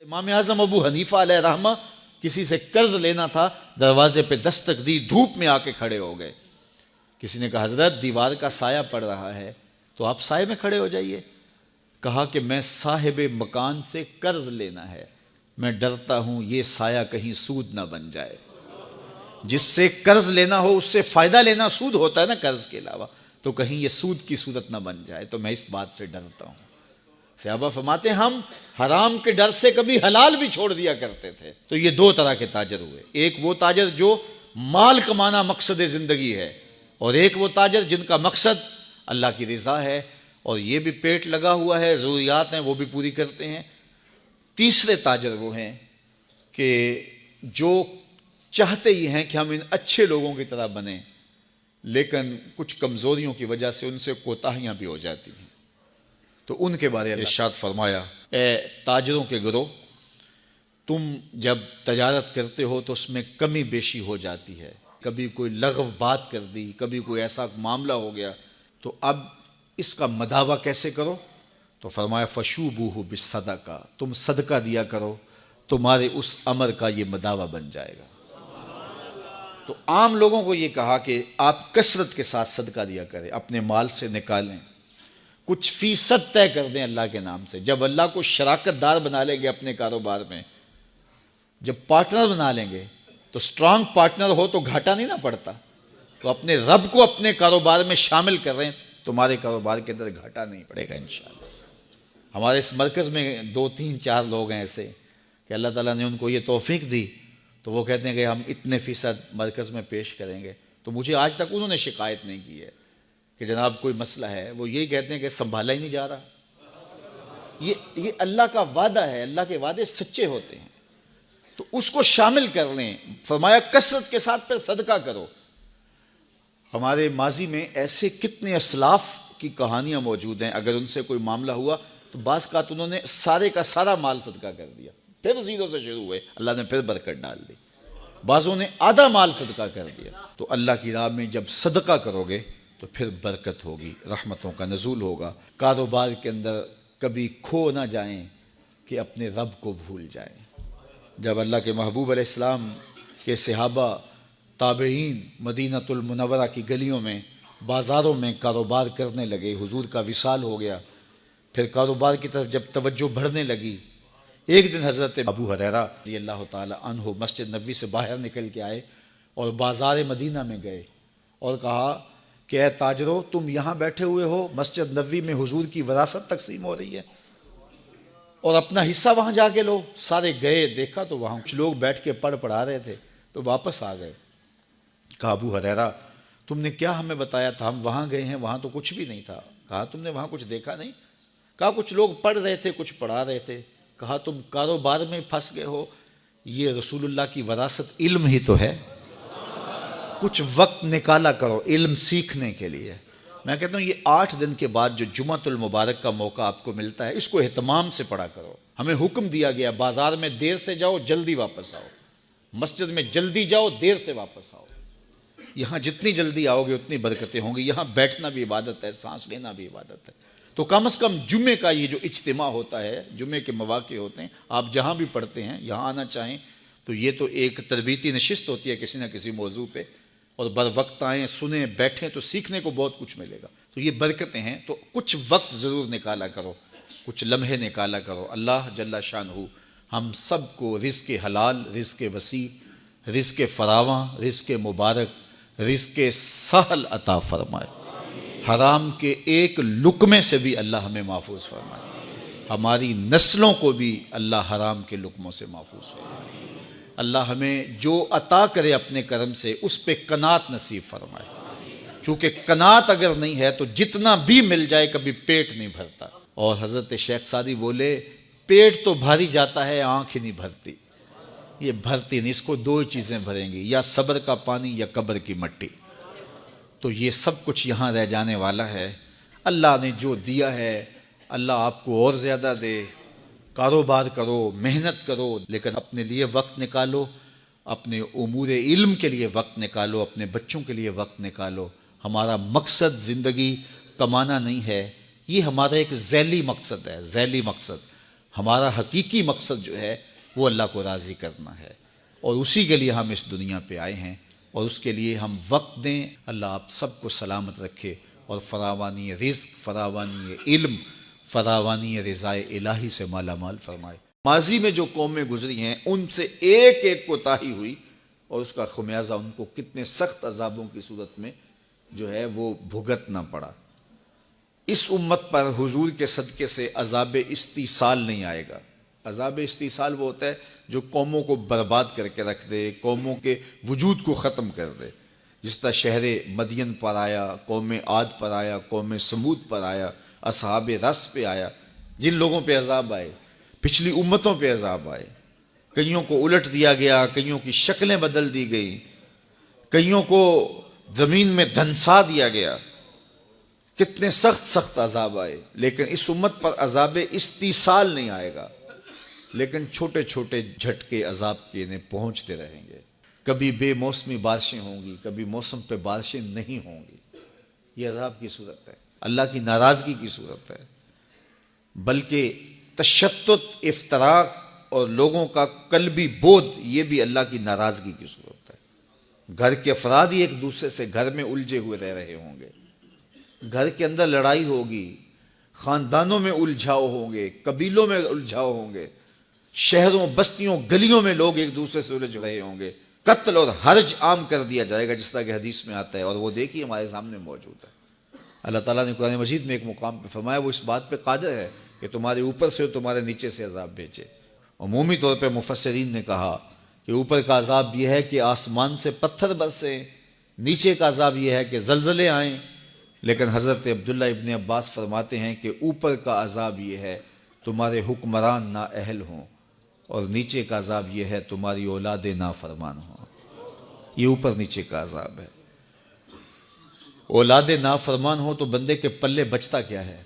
امام اعظم ابو حنیفہ علیہ رحمہ کسی سے قرض لینا تھا، دروازے پہ دستک دی، دھوپ میں آ کے کھڑے ہو گئے۔ کسی نے کہا حضرت دیوار کا سایہ پڑ رہا ہے تو آپ سائے میں کھڑے ہو جائیے۔ کہا کہ میں صاحب مکان سے قرض لینا ہے، میں ڈرتا ہوں یہ سایہ کہیں سود نہ بن جائے۔ جس سے قرض لینا ہو اس سے فائدہ لینا سود ہوتا ہے نا قرض کے علاوہ، تو کہیں یہ سود کی صورت نہ بن جائے، تو میں اس بات سے ڈرتا ہوں۔ صحابہ فرماتے ہیں ہم حرام کے ڈر سے کبھی حلال بھی چھوڑ دیا کرتے تھے۔ تو یہ دو طرح کے تاجر ہوئے، ایک وہ تاجر جو مال کمانا مقصد زندگی ہے، اور ایک وہ تاجر جن کا مقصد اللہ کی رضا ہے، اور یہ بھی پیٹ لگا ہوا ہے، ضروریات ہیں وہ بھی پوری کرتے ہیں۔ تیسرے تاجر وہ ہیں کہ جو چاہتے ہی ہیں کہ ہم ان اچھے لوگوں کی طرح بنیں، لیکن کچھ کمزوریوں کی وجہ سے ان سے کوتاہیاں بھی ہو جاتی ہیں، تو ان کے بارے میں ارشاد فرمایا اے تاجروں کے گروہ، تم جب تجارت کرتے ہو تو اس میں کمی بیشی ہو جاتی ہے، کبھی کوئی لغو بات کر دی، کبھی کوئی ایسا معاملہ ہو گیا، تو اب اس کا مداوع کیسے کرو؟ تو فرمایا فشوبوہ بالصدقہ، تم صدقہ دیا کرو، تمہارے اس امر کا یہ مداوع بن جائے گا۔ تو عام لوگوں کو یہ کہا کہ آپ کثرت کے ساتھ صدقہ دیا کریں، اپنے مال سے نکالیں، کچھ فیصد طے کر دیں اللہ کے نام سے۔ جب اللہ کو شراکت دار بنا لیں گے اپنے کاروبار میں، جب پارٹنر بنا لیں گے تو اسٹرانگ پارٹنر ہو تو گھاٹا نہیں نہ پڑتا، تو اپنے رب کو اپنے کاروبار میں شامل کر رہے ہیں، تمہارے کاروبار کے اندر گھاٹا نہیں پڑے گا انشاءاللہ۔ ہمارے اس مرکز میں 2 3 4 لوگ ہیں ایسے کہ اللہ تعالیٰ نے ان کو یہ توفیق دی، تو وہ کہتے ہیں کہ ہم اتنے فیصد مرکز میں پیش کریں گے، تو مجھے آج تک انہوں نے شکایت نہیں کی ہے کہ جناب کوئی مسئلہ ہے، وہ یہی کہتے ہیں کہ سنبھالا ہی نہیں جا رہا۔ یہ اللہ کا وعدہ ہے، اللہ کے وعدے سچے ہوتے ہیں، تو اس کو شامل کر لیں۔ فرمایا کثرت کے ساتھ پھر صدقہ کرو۔ ہمارے ماضی میں ایسے کتنے اسلاف کی کہانیاں موجود ہیں، اگر ان سے کوئی معاملہ ہوا تو بعض کا انہوں نے سارے کا سارا مال صدقہ کر دیا، پھر زیرو سے شروع ہوئے، اللہ نے پھر برکت ڈال دی۔ بعضوں نے آدھا مال صدقہ کر دیا۔ تو اللہ کی راہ میں جب صدقہ کرو گے تو پھر برکت ہوگی، رحمتوں کا نزول ہوگا۔ کاروبار کے اندر کبھی کھو نہ جائیں کہ اپنے رب کو بھول جائیں۔ جب اللہ کے محبوب علیہ السلام کے صحابہ تابعین مدینہ المنورہ کی گلیوں میں بازاروں میں کاروبار کرنے لگے، حضور کا وصال ہو گیا، پھر کاروبار کی طرف جب توجہ بڑھنے لگی، ایک دن حضرت ابو ہریرہ رضی اللہ تعالی عنہ مسجد نبوی سے باہر نکل کے آئے اور بازار مدینہ میں گئے اور کہا کہ اے تاجروں، تم یہاں بیٹھے ہوئے ہو، مسجد نبوی میں حضور کی وراثت تقسیم ہو رہی ہے اور اپنا حصہ وہاں جا کے لو۔ سارے گئے، دیکھا تو وہاں کچھ لوگ بیٹھ کے پڑھا رہے تھے، تو واپس آ گئے۔ کہا ابو ہریرہ تم نے کیا ہمیں بتایا تھا؟ ہم وہاں گئے ہیں، وہاں تو کچھ بھی نہیں تھا۔ کہا تم نے وہاں کچھ دیکھا نہیں؟ کہا کچھ لوگ پڑھ رہے تھے، کچھ پڑھا رہے تھے۔ کہا تم کاروبار میں پھنس گئے ہو، یہ رسول اللہ کی وراثت علم ہی تو ہے، کچھ وقت نکالا کرو علم سیکھنے کے لیے۔ میں کہتا ہوں یہ 8 دن کے بعد جو جمعۃ المبارک کا موقع آپ کو ملتا ہے، اس کو اہتمام سے پڑھا کرو۔ ہمیں حکم دیا گیا بازار میں دیر سے جاؤ جلدی واپس آؤ، مسجد میں جلدی جاؤ دیر سے واپس آؤ۔ یہاں جتنی جلدی آؤ گے اتنی برکتیں ہوں گی۔ یہاں بیٹھنا بھی عبادت ہے، سانس لینا بھی عبادت ہے۔ تو کم از کم جمعے کا یہ جو اجتماع ہوتا ہے، جمعے کے مواقع ہوتے ہیں، آپ جہاں بھی پڑھتے ہیں یہاں آنا چاہیں تو یہ تو ایک تربیتی نشست ہوتی ہے کسی نہ کسی موضوع پہ، اور بر وقت آئیں، سنیں، بیٹھیں تو سیکھنے کو بہت کچھ ملے گا۔ تو یہ برکتیں ہیں، تو کچھ وقت ضرور نکالا کرو، کچھ لمحے نکالا کرو۔ اللہ جل شانہ ہم سب کو رزق حلال، رزق وسیع، رزق فراواں، رزق مبارک، رزق سہل عطا فرمائے۔ حرام کے ایک لقمے سے بھی اللہ ہمیں محفوظ فرمائے، ہماری نسلوں کو بھی اللہ حرام کے لقموں سے محفوظ فرمائے۔ اللہ ہمیں جو عطا کرے اپنے کرم سے اس پہ قناعت نصیب فرمائے، چونکہ قناعت اگر نہیں ہے تو جتنا بھی مل جائے کبھی پیٹ نہیں بھرتا۔ اور حضرت شیخ سعدی بولے پیٹ تو بھاری جاتا ہے، آنکھ ہی نہیں بھرتی۔ یہ بھرتی نہیں، اس کو 2 چیزیں بھریں گی، یا صبر کا پانی یا قبر کی مٹی۔ تو یہ سب کچھ یہاں رہ جانے والا ہے۔ اللہ نے جو دیا ہے اللہ آپ کو اور زیادہ دے۔ کاروبار کرو، محنت کرو، لیکن اپنے لیے وقت نکالو، اپنے امور علم کے لیے وقت نکالو، اپنے بچوں کے لیے وقت نکالو۔ ہمارا مقصد زندگی کمانا نہیں ہے، یہ ہمارا ایک ذیلی مقصد ہے، ذیلی مقصد۔ ہمارا حقیقی مقصد جو ہے وہ اللہ کو راضی کرنا ہے، اور اسی کے لیے ہم اس دنیا پہ آئے ہیں، اور اس کے لیے ہم وقت دیں۔ اللہ آپ سب کو سلامت رکھے اور فراوانی رزق، فراوانی علم، فراوانی رضائے الہی سے مالا مال فرمائے۔ ماضی میں جو قومیں گزری ہیں ان سے ایک ایک کوتاہی ہوئی، اور اس کا خمیازہ ان کو کتنے سخت عذابوں کی صورت میں جو ہے وہ بھگتنا پڑا۔ اس امت پر حضور کے صدقے سے عذاب استیصال نہیں آئے گا۔ عذاب استیصال وہ ہوتا ہے جو قوموں کو برباد کر کے رکھ دے، قوموں کے وجود کو ختم کر دے، جس طرح شہر مدین پر آیا، قوم عاد پر آیا، قوم سمود پر آیا، اصحاب رس پہ آیا، جن لوگوں پہ عذاب آئے، پچھلی امتوں پہ عذاب آئے، کئیوں کو الٹ دیا گیا، کئیوں کی شکلیں بدل دی گئی، کئیوں کو زمین میں دھنسا دیا گیا، کتنے سخت سخت عذاب آئے، لیکن اس امت پر عذاب استیصال نہیں آئے گا، لیکن چھوٹے چھوٹے جھٹکے عذاب کے انہیں پہنچتے رہیں گے۔ کبھی بے موسمی بارشیں ہوں گی، کبھی موسم پہ بارشیں نہیں ہوں گی۔ یہ عذاب کی صورت ہے، اللہ کی ناراضگی کی صورت ہے، بلکہ تشتت، افتراق اور لوگوں کا قلبی بودھ، یہ بھی اللہ کی ناراضگی کی صورت ہے۔ گھر کے افراد ہی ایک دوسرے سے گھر میں الجھے ہوئے رہ رہے ہوں گے، گھر کے اندر لڑائی ہوگی، خاندانوں میں الجھاؤ ہوں گے، قبیلوں میں الجھاؤ ہوں گے، شہروں، بستیوں، گلیوں میں لوگ ایک دوسرے سے الجھ رہے ہوں گے، قتل اور حرج عام کر دیا جائے گا، جس طرح کہ حدیث میں آتا ہے، اور وہ دیکھیے ہمارے سامنے موجود ہے۔ اللہ تعالیٰ نے قرآن مجید میں ایک مقام پہ فرمایا وہ اس بات پہ قادر ہے کہ تمہارے اوپر سے اور تمہارے نیچے سے عذاب بھیجے۔ عمومی طور پہ مفسرین نے کہا کہ اوپر کا عذاب یہ ہے کہ آسمان سے پتھر برسیں، نیچے کا عذاب یہ ہے کہ زلزلے آئیں، لیکن حضرت عبداللہ ابن عباس فرماتے ہیں کہ اوپر کا عذاب یہ ہے تمہارے حکمران نااہل ہوں، اور نیچے کا عذاب یہ ہے تمہاری اولاد نافرمان ہوں۔ یہ اوپر نیچے کا عذاب ہے۔ اولاد نافرمان ہو تو بندے کے پلے بچتا کیا ہے،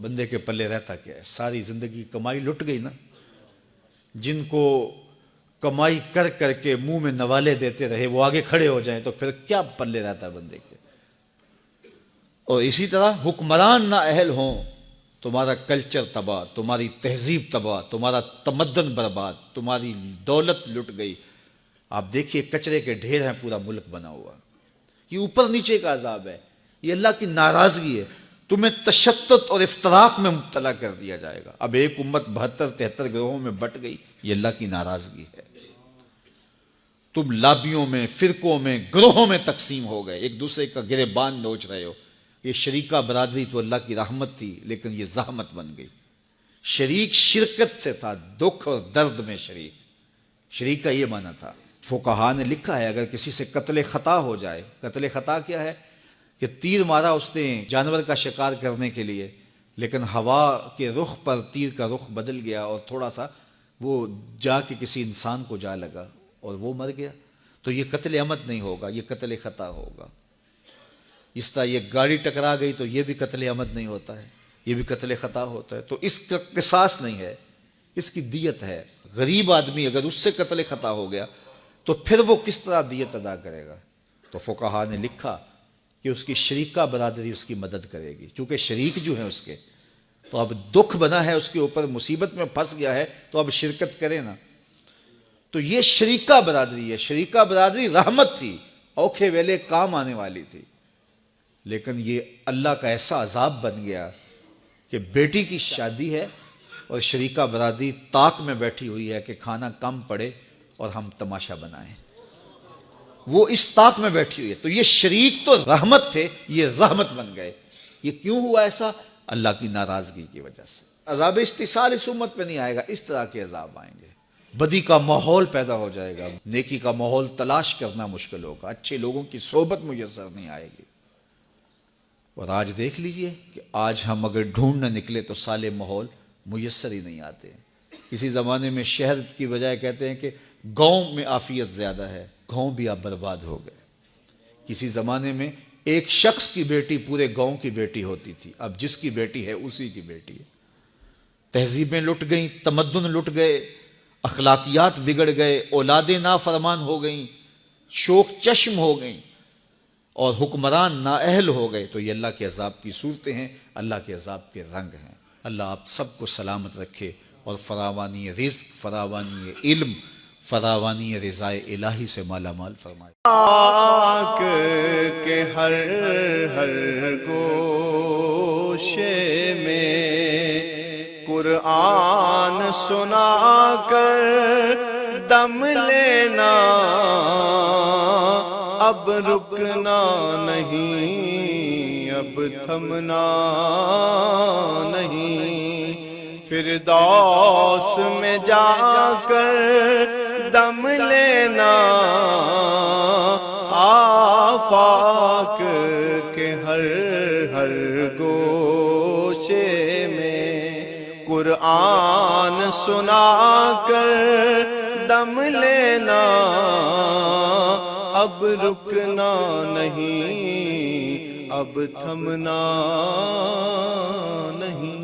بندے کے پلے رہتا کیا ہے؟ ساری زندگی کمائی لٹ گئی نا۔ جن کو کمائی کر کر کے منہ میں نوالے دیتے رہے وہ آگے کھڑے ہو جائیں تو پھر کیا پلے رہتا ہے بندے کے؟ اور اسی طرح حکمران نااہل ہوں، تمہارا کلچر تباہ، تمہاری تہذیب تباہ، تمہارا تمدن برباد، تمہاری دولت لٹ گئی۔ آپ دیکھیے کچرے کے ڈھیر ہیں، پورا ملک بنا ہوا۔ یہ اوپر نیچے کا عذاب ہے، یہ اللہ کی ناراضگی ہے۔ تمہیں تشتت اور افتراق میں مبتلا کر دیا جائے گا۔ اب ایک امت 72-73 گروہوں میں بٹ گئی، یہ اللہ کی ناراضگی ہے۔ تم لابیوں میں، فرقوں میں، گروہوں میں تقسیم ہو گئے، ایک دوسرے کا گریبان نوچ رہے ہو۔ یہ شریکہ برادری تو اللہ کی رحمت تھی، لیکن یہ زحمت بن گئی۔ شریک شرکت سے تھا، دکھ اور درد میں شریک، شریک کا یہ معنی تھا۔ فقہا نے لکھا ہے اگر کسی سے قتل خطا ہو جائے، قتل خطا کیا ہے کہ تیر مارا اس نے جانور کا شکار کرنے کے لیے، لیکن ہوا کے رخ پر تیر کا رخ بدل گیا اور تھوڑا سا وہ جا کے کسی انسان کو جا لگا اور وہ مر گیا، تو یہ قتل عمد نہیں ہوگا، یہ قتل خطا ہوگا۔ اس طرح یہ گاڑی ٹکرا گئی تو یہ بھی قتل عمد نہیں ہوتا ہے، یہ بھی قتل خطا ہوتا ہے۔ تو اس کا قصاص نہیں ہے، اس کی دیت ہے۔ غریب آدمی اگر اس سے قتل خطا ہو گیا تو پھر وہ کس طرح دیت ادا کرے گا؟ تو فقہا نے لکھا کہ اس کی شریکہ برادری اس کی مدد کرے گی، کیونکہ شریک جو ہیں اس کے، تو اب دکھ بنا ہے اس کے اوپر، مصیبت میں پھنس گیا ہے تو اب شرکت کرے نا۔ تو یہ شریکہ برادری ہے۔ شریکہ برادری رحمت تھی، اوکھے ویلے کام آنے والی تھی، لیکن یہ اللہ کا ایسا عذاب بن گیا کہ بیٹی کی شادی ہے اور شریکہ برادری طاق میں بیٹھی ہوئی ہے کہ کھانا کم پڑے اور ہم تماشا بنائیں، وہ اس طاق میں بیٹھی ہوئی ہے۔ تو یہ شریک تو رحمت تھے، یہ رحمت بن گئے۔ یہ کیوں ہوا ایسا؟ اللہ کی ناراضگی کی وجہ سے۔ عذاب استیصال اس امت پہ نہیں آئے گا، اس طرح کے عذاب آئیں گے۔ بدی کا ماحول پیدا ہو جائے گا، نیکی کا ماحول تلاش کرنا مشکل ہوگا، اچھے لوگوں کی صحبت میسر نہیں آئے گی۔ اور آج دیکھ لیجئے کہ آج ہم اگر ڈھونڈنے نکلے تو سالے ماحول میسر ہی نہیں آتے۔ کسی زمانے میں شہر کی بجائے کہتے ہیں کہ گاؤں میں عافیت زیادہ ہے، گاؤں بھی اب برباد ہو گئے۔ کسی زمانے میں ایک شخص کی بیٹی پورے گاؤں کی بیٹی ہوتی تھی، اب جس کی بیٹی ہے اسی کی بیٹی ہے۔ تہذیبیں لٹ گئیں، تمدن لٹ گئے، اخلاقیات بگڑ گئے، اولادیں نافرمان ہو گئیں، شوق چشم ہو گئیں، اور حکمران نااہل ہو گئے۔ تو یہ اللہ کے عذاب کی صورتیں ہیں، اللہ کے عذاب کے رنگ ہیں۔ اللہ آپ سب کو سلامت رکھے اور فراوانی رزق، فراوانی علم، فراوانی رضائے الہی سے مالا مال فرمائے۔ پاک کے ہر گوشے میں قرآن سنا کر دم لینا، اب رکنا نہیں، اب تھمنا نہیں، فردوس میں جا کر دم لینا، آفاق کے ہر گوشے میں قرآن سنا کر دم لینا، اب رکنا نہیں، اب تھمنا نہیں۔